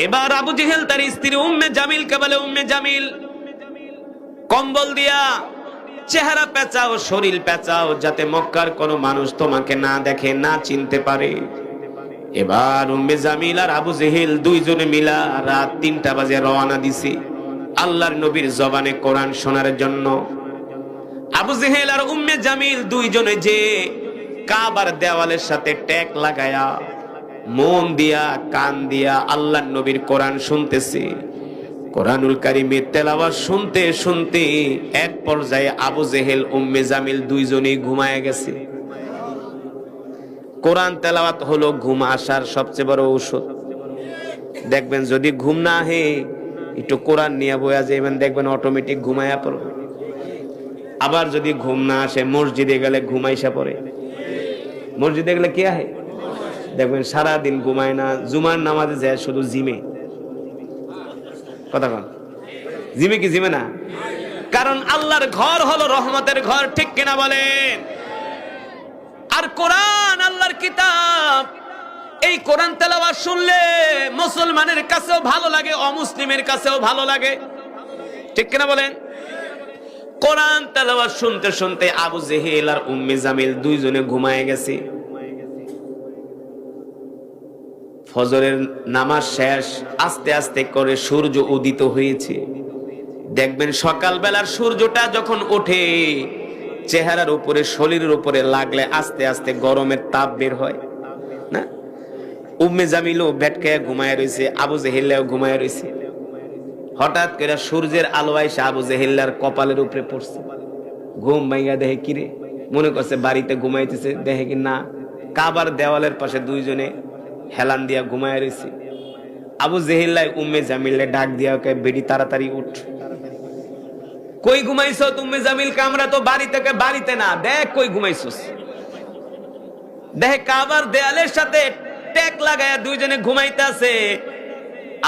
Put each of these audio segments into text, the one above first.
এবার আবু জেহেল তার স্ত্রী উম্মে জামিলকে বলে, উম্মে জামিল, কম্বল দিয়া চেহারা পেঁচাও, শরীর পেঁচাও, যাতে মক্কার কোনো মানুষ তোমাকে না দেখে, না চিনতে পারে। এবার উম্মে জামিল আর আবু জেহেল দুইজনে মিলা রাত 3টা বাজে রওনা দিছে আল্লাহর নবীর জবানে কোরআন শোনার জন্য। আবু জেহেল আর উম্মে জামিল দুইজনে যে কাবার দেওয়ালের সাথে ট্যাগ লাগায়া মন দিয়া কান দিয়া আল্লাহর নবীর কোরআন শুনতেছে। কোরআনুল কারীমের তেলাওয়াত শুনতে শুনতে এক পর্যায়ে আবু জেহেল উম্মে জামিল দুইজনেই ঘুমায় গেছে। কোরআন তেলাওয়াত হলো ঘুম আসার সবচেয়ে বড় ঔষধ। দেখবেন যদি ঘুম না আহে একটু কোরআন নিয়ে বয়া যাবেন, দেখবেন অটোমেটিক ঘুমায়া পড়বে। আবার যদি ঘুম না আসে মসজিদে গেলে ঘুমাইসা পড়ে। মসজিদে গেলে কি আহে, দেখবেন সারাদিন ঘুমায় না, জুমার নামাজে যায় শুধু জিমে। কথা বল, জিমে কি জিমে না? কারণ আল্লাহর ঘর হলো রহমতের ঘর, ঠিক কিনা বলেন? আর কোরআন আল্লাহর কিতাব, এই কোরআন তেলাওয়াত শুনলে মুসলমানের কাছেও ভালো লাগে, অমুসলিমের কাছেও ভালো লাগে, ঠিক কিনা বলেন? কোরআন তেলাওয়াত শুনতে শুনতে আবু জেহেল আর উম্মে জামিল দুইজনে ঘুমায় গেছে। ফজরের নামাজ শেষ, আস্তে আস্তে করে সূর্য উদিত হয়েছে। দেখবেন সকালবেলার সূর্যটা যখন ওঠে চেহারার উপরে, শরীরের উপরে লাগলে আস্তে আস্তে গরমের তাপ বের হয় না? উম্মে জামিলও বেটকায়া ঘুমায় রয়েছে, আবু জেহেলও ঘুমায় রয়েছে। হঠাৎ করে সূর্যের আলো আইসা আবু জেহেলার কপালের উপরে পড়ছে। ঘুম ভাঙা দেখে কিরে, মনে করছে বাড়িতে ঘুমাইতেছে, দেখে কি না কাবার দেওয়ালের পাশে দুইজনে হেলান দিয়া ঘুমায় রয়েছে। আবু জেহেলাই উম্মে জামিলে ডাক দিয়া ওকে, বেডি তাড়াতাড়ি উঠ, কই ঘুমাইছ? উম্মে জামিল, আমরা তো বাড়ি থেকে বাড়িতে না, দেখ কই ঘুমাইছস। দেখে কাবার দেয়ালের সাথে ট্যাগ লাগায়া দুইজনে ঘুমাইতে আছে।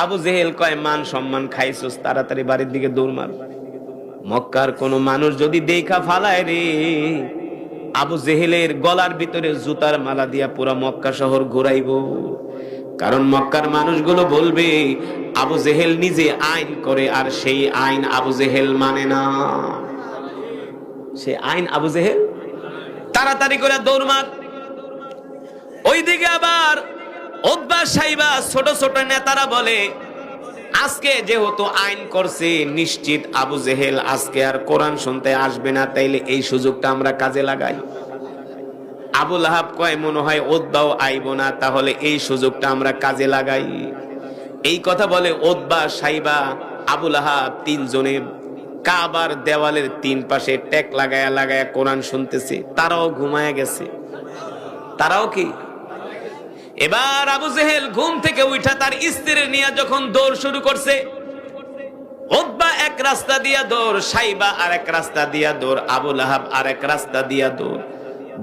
আবু জেহেল কয়, মান সম্মান খাইছস, তাড়াতাড়ি বাড়ির দিকে দৌড় মার। মক্কার কোন মানুষ যদি দেখা ফালায় রে, আবু জেহেলের গলার ভিতরে জুতার মালা দিয়া পুরা মক্কা শহর ঘুরাইব। কারণ মক্কার মানুষগুলো বলবে আবু জেহেল নিজে আইন করে, আর সেই আইন আবু জেহেল মানে না। সে আইন আবু জেহেল, তাড়াতাড়ি করে দৌড় মার। ওইদিকে আবার উতবা সাইবা ছোট ছোট নেতারা বলে, আজকে যেহেতু আইন করছে নিশ্চিত আবু জেহেল আজকে আর কোরআন শুনতে আসবে না, তাইলে এই সুযোগটা আমরা কাজে লাগাই। আবু লাহাব কয়, মনে হয় উতবাও আইব না, তাহলে এই সুযোগটা আমরা কাজে লাগাই। এই কথা বলে উতবা, সাইবা, আবু লাহাব তিনজনে কাবার দেওয়ালের 3 পাশে ট্যাগ লাগায়া লাগায়া কোরআন শুনতেছে। তারাও ঘুমায় গেছে। তারাও কি? এবার আবু জেহেল ঘুম থেকে উঠা তার স্ত্রীর নিয়ে যখন দৌড় শুরু করছে, উতবা এক রাস্তা দিয়া দৌড়, সাইবা আর এক রাস্তা দিয়া দৌড়, আবু লাহাব আর এক রাস্তা দিয়া দৌড়।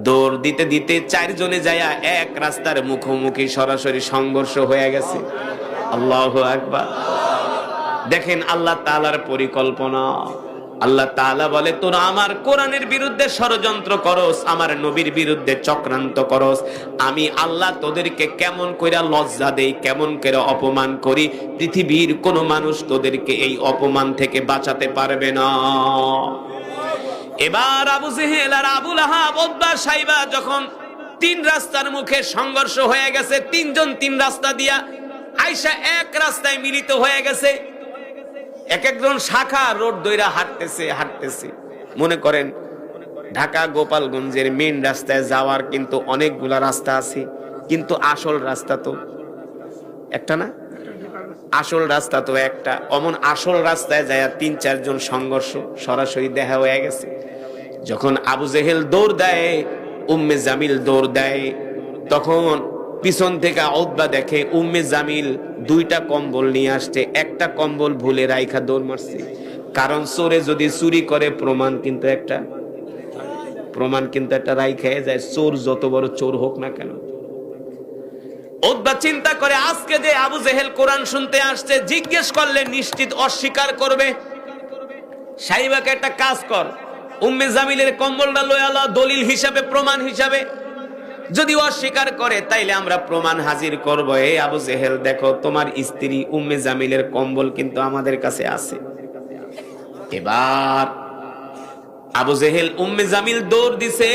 দৌড় দিতে দিতে 4 জনে যায়া এক রাস্তার মুখোমুখি সরাসরি সংঘর্ষ হয়ে গেছে। আল্লাহু আকবার। দেখেন আল্লাহ তাআলার পরিকল্পনা। আল্লাহ তাআলা বলে, তোরা আমার কোরআনের বিরুদ্ধে ষড়যন্ত্র করস, আমার নবীর বিরুদ্ধে চক্রান্ত করস, আমি আল্লাহ তোদেরকে কেমন কইরা লজ্জা দেই, কেমন করে অপমান করি, পৃথিবীর কোন মানুষ তোদেরকে এই অপমান থেকে বাঁচাতে পারবে না। এবার আবু জেহেল আর আবু লাহাব, উতবা, সাইবা যখন 3 রাস্তার মুখে সংঘর্ষ হয়ে গেছে, 3 জন 3 রাস্তা দিয়া আইসা এক রাস্তায় মিলিত হয়ে গেছে। এক একজন শাখা রোড দইরা হাঁটতেছে। মনে করেন ঢাকা গোপালগঞ্জের মেইন রাস্তায় যাওয়ার কিন্তু অনেকগুলা রাস্তা আছে, কিন্তু আসল রাস্তা তো একটা না, আসল রাস্তা তো একটা। অমন আসল রাস্তায় যায় 3-4 জন সংঘর্ষ সরাসরি দেখা হয়ে গেছে। যখন আবু জেহেল দৌড় দেয়, উম্মে জামিল দৌড় দেয়, তখন পিছন থেকে উতবা দেখে উম্মে জামিল 2টা কম্বল নিয়ে আসছে, একটা কম্বল ভুলে রাইখা দৌড় মারছে। কারণ চোরে যদি চুরি করে প্রমাণ কিন্তু একটা রাইখা যায়, চোর যত বড় চোর হোক না কেন। উতবা চিন্তা করে, আজকে যে আবু জেহেল কোরআন শুনতে আসছে, জিজ্ঞেস করলে নিশ্চিত অস্বীকার করবে। সাইবাকে একটা কাজ কর, উম্মে জামিলের কম্বলটা লয়ে আলো, দলিল হিসাবে, প্রমাণ হিসাবে। যদি অস্বীকার করে তাইলে আমরা প্রমাণ হাজির করব। এই আবু জেহেল, দেখো তোমার স্ত্রী উম্মে জামিলের কম্বল কিন্তু আমাদের কাছে আছে। এবার আবু জেহেল উম্মে জামিল দৌড় দিছে,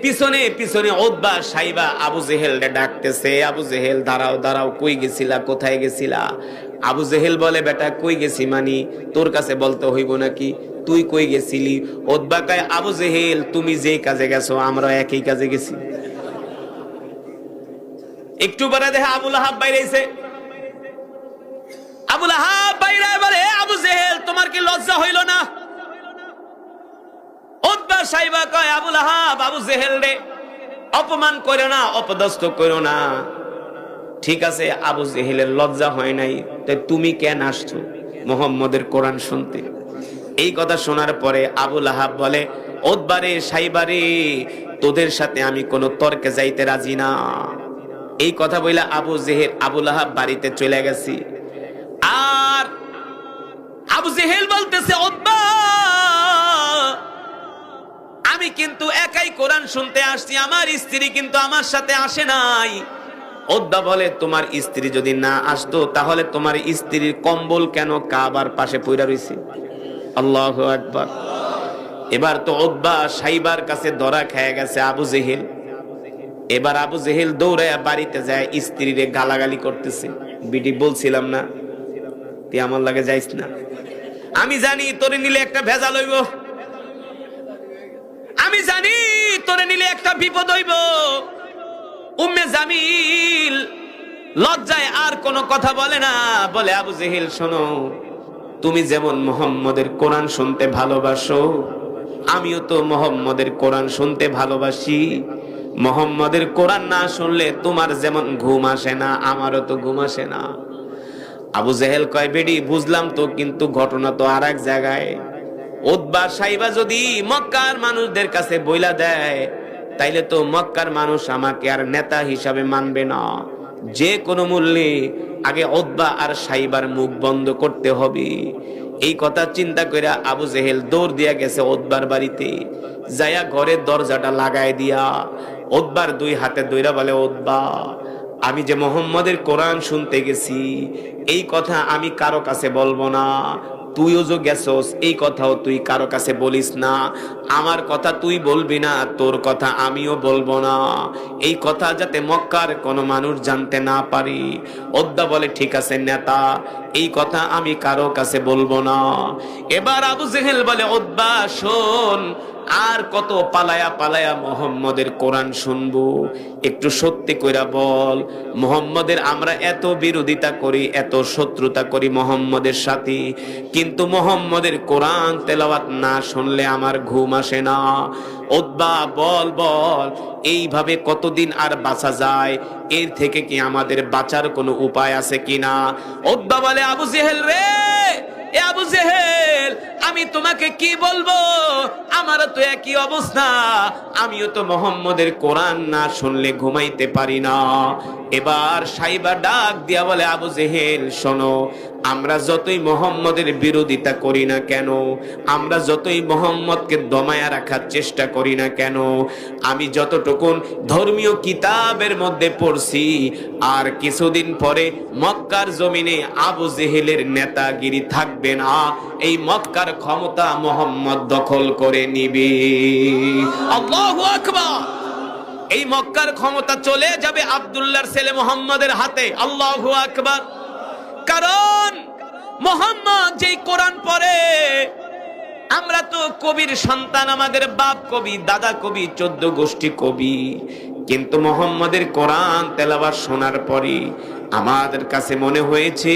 পিছনে পিছনে উতবা সাইবা আবু জেহেল ডাকতেছে, আবু জেহেল দাঁড়াও দাঁড়াও, কই গেছিলা, কোথায় গেছিলা? আবু জেহেল বলে, বেটা কই গেছি মানি তোর কাছে বলতে হইব নাকি, তুই কই গেছিলি? উতবা কয়, আবু জেহেল তুমি যে কাজে গেছো আমরা একই কাজে গেছি। একটু পরে দেখে আবুল আহাব বাইরেছে। আবুল আহাব বাইরে বলে, আবু জেহেল তোমার কি লজ্জা হইল না? উতবা সাইবা কয়, আবুল আহাব আবু জেহেল রে অপমান করো না, অপদস্থ করো না। ঠিক আছে, আবু জেহেলের লজ্জা হয় নাই, তাই তুমি কেন আসছো মুহাম্মদের কোরআন শুনতে? এই কথা শোনার পরে আবুল আহাব বলে, উতবা রে সাইবা রে তোদের সাথে আমি কোনো তর্কে যাইতে রাজি না। এই কথা বইলা আবুল আহাব বাড়িতে চলে গেছি। আর আবু জেহেল বলতেছে, উতবা আমি কিন্তু একাই কোরআন শুনতে আসছি, আমার স্ত্রী কিন্তু আমার সাথে আসে নাই। উতবা বলে, তোমার স্ত্রী যদি না আসতো তাহলে তোমার স্ত্রীর কম্বল কেন কাবার পাশে পইরা রইছে? আল্লাহু আকবার। এবার তো উতবা সাইবার কাছে ধরা খেয়ে গেছে আবু জেহেল। এবার আবু জেহেল দৌড়ায় বাড়িতে যায়, স্ত্রীরে গালাগালি করতেছে, বিটি বলছিলাম না তুই আমার লাগে যাইস না, আমি জানি তোরে নিলে একটা ভেজাল হইব, আমি জানি তোরে নিলে একটা বিপদ হইব। উম্মে জামিল লজ্জায় আর কোনো কথা বলে না, বলে, আবু জেহেল শোনো, তুমি যেমন মুহাম্মদের কোরআন শুনতে ভালোবাসো আমিও তো মুহাম্মদের কোরআন শুনতে ভালোবাসি। মুহাম্মদের কোরআন না শুনলে তোমার যেমন ঘুম আসে না আমারও তো ঘুম আসে না। আবু জেহেল কয়, বেডি বুঝলাম তো, কিন্তু ঘটনা তো আর এক জায়গায়। উতবা সাইবা যদি মক্কার মানুষদের কাছে বইলা দেয় তাইলে তো মক্কার মানুষ আমাকে আর নেতা হিসাবে মানবে না। যে কোনো মূল্যে আগে উতবা আর সাইবার মুখ বন্ধ করতে হবে। এই কথা চিন্তা করে আবু জেহেল দৌড় দিয়া গেছে উতবার বাড়িতে, যায়া ঘরের দরজাটা লাগায় দিয়া উতবার দুই হাতে দইরা বলে, উতবা আমি যে মুহাম্মদের কোরআন শুনতে গেছি এই কথা আমি কারো কাছে বলবো না, তুইও যে গেছস এই কথাও তুই কারো কাছে বলিস না, আমার কথা তুই বলবি না, তোর কথা আমিও বলবো না, এই কথা যাতে মক্কার কোনো মানুষ জানতে না পারি। উতবা বলে, ঠিক আছে নেতা, এই কথা আমি কারো কাছে বলবো না। এবার আবু জেহেল বলে, উতবা শোন, আর কত পালায়া পালায়া মুহাম্মদের কোরআন শুনবো, একটু সত্যি কইরা বল, মুহাম্মদের আমরা এত বিরোধিতা করি, এত শত্রুতা করি মুহাম্মদের সাথে, কিন্তু মুহাম্মদের কোরআন তেলাওয়াত না শুনলে আমার ঘুম আসে না। উতবা বল বল, এইভাবে কতদিন আর বাঁচা যায়? এর থেকে কি আমাদের বাঁচার কোনো উপায় আছে কিনা? উতবা বলে, আবু জেহেল রে, এ আবু জেহেল আমি তোমাকে কি বলবো, আমারও তো একই অবস্থা, আমিও তো মুহাম্মদের কোরআন না শুনলে ঘুমাইতে পারি না। এবার সাইবা ডাক দিয়া বলে, আবু জেহেল শোনো, আমরা যতই মুহাম্মদের বিরোধিতা করি না কেন, আমরা যতই মুহাম্মদকে দমায়া রাখার চেষ্টা করি না কেন, আমি যতটুকুন ধর্মীয় কিতাবের মধ্যে পড়ছি, আর কিছুদিন পরে মক্কার জমিনে আবু জেহেলের নেতাগিরি থাকবে না, এই মক্কার ক্ষমতা মুহাম্মদ দখল করে নিবে। আল্লাহু আকবার। এই মক্কার ক্ষমতা চলে যাবে আব্দুল্লাহর ছেলে মুহাম্মদের হাতে। আল্লাহু আকবার। কারণ মুহাম্মদ যেই কোরআন পড়ে, আমরা তো কবির সন্তান, আমাদের বাপ কবি, দাদা কবি, 14 গোষ্ঠী কবি, কিন্তু মুহাম্মদের কোরআন তেলাওয়াত শোনার পরে আমাদের কাছে মনে হয়েছে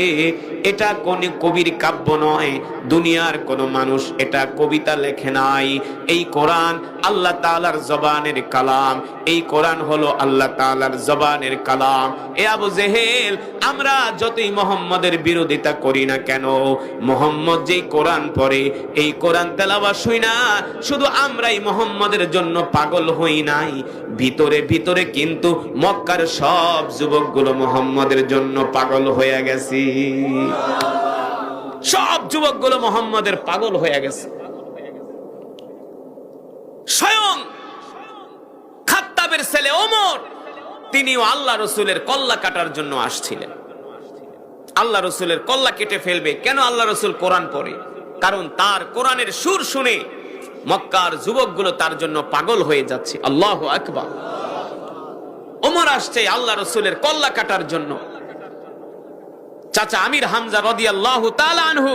এটা কোন কবির কাব্য নয়, দুনিয়ার কোন মানুষ এটা কবিতা লেখে নাই, এই কোরআন আল্লাহ তাআলার জবানের কালাম, এই কোরআন হলো আল্লাহ তাআলার জবানের কালাম। এ আবু জেহেল, আমরা যতই মুহাম্মদের বিরোধিতা করি না কেন, মুহাম্মদ যেই কোরআন পড়ে, এই কোরআন তেলাওয়াত শুনা শুধু আমরাই মুহাম্মদের জন্য পাগল হই নাই, ভিতরে ভিতরে কিন্তু মক্কার সব যুবকগুলো মুহাম্মদের জন্য পাগল হয়ে গেছে। সব যুবকগুলো মুহাম্মদের পাগল হয়ে গেছে। স্বয়ং খাত্তাব খাত্তাবের ছেলে ওমর, তিনিও আল্লাহ রসুলের কল্লা কাটার জন্য আসছিলেন। আল্লাহ রসুলের কল্লা কেটে ফেলবে কেন? আল্লাহ রসুল কোরআন পড়ে, কারণ তার কোরআনের সুর শুনে মক্কার যুবকগুলো তার জন্য পাগল হয়ে যাচ্ছে। আল্লাহু আকবার। ওমর আসছে আল্লাহ রসুলের কল্লা কাটার জন্য। চাচা আমির হামজা রাদিয়াল্লাহু তাআলা আনহু